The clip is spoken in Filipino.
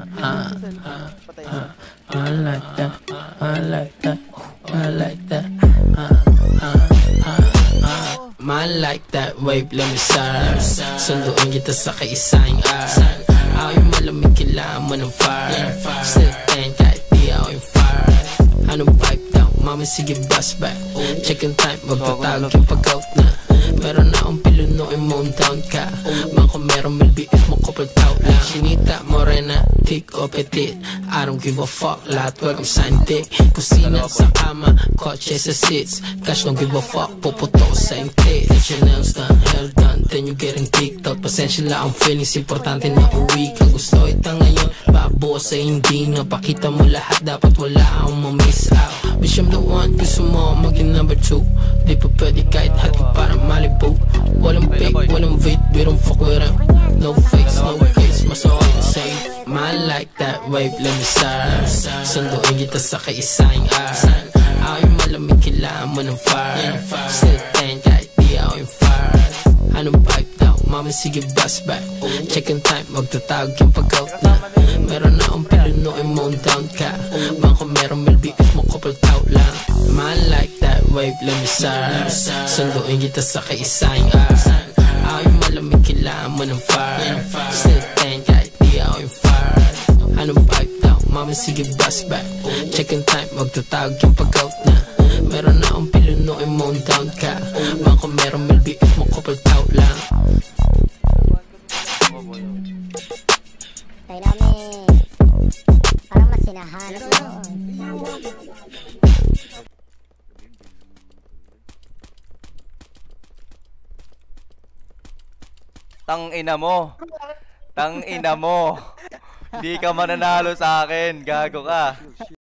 I like that, I like that, I like that. Man like that wave, let me serve. Sunduin kita sa kaisang art. Ako yung malamig, kailangan mo ng fire. Still ten, kahit di ako yung fire. Anong pipe down, mama sige bust back. Check yung time, magtatawag yung pag-out na. Meron na akong piluno, i-mown down ka. Man kung meron may BF mo couple tao lang. Chinita, morena, thick o petit, I don't give a fuck, lahat welcome sign dick. Kusina sa kama, kotse sa seats. Cash don't give a fuck, puputo ko sa intit. Get your nails done, hair done, then you getting kicked out. Pasensya lang ang feelings, importante na uwi ka. Gusto ita ngayon, babuo sa hindi na. Pakita mo lahat, dapat wala akong ma-miss out. Wish I'm the one, gusto mo maging number 2. Di pa pwede kahit hati para Malibu. Walang fake, walang vape, we don't fuck with them. No fakes, no case, mas okay na safe. Man like that wave, let me serve. Sunduin kita sa kaisang art. Ako yung malamig, kailangan mo ng fire. Still ten, kahit di ako yung fire. Anong pipe down, mama sige bust back. Check yung time, magtatawag yung pag-out na. Meron na akong piluno, i-mown down ka. Man kung meron may BF mo couple tao lang. Man like that wave, let me serve. Sunduin kita sa kaisang art. Ako yung malamig, kailangan mo ng fire. Still ten, kahit di ako yung fire. Anong pipe down, mama sige bust back. Check yung time, magtatawag yung pag-out na. Meron na akong piluno, i-mown down ka. Man kung meron may BF mo couple tao lang. Tayo namin. Parang masinahanap mo. Tang ina mo. Tang ina mo. Hindi ka mananalo sa akin. Gago ka.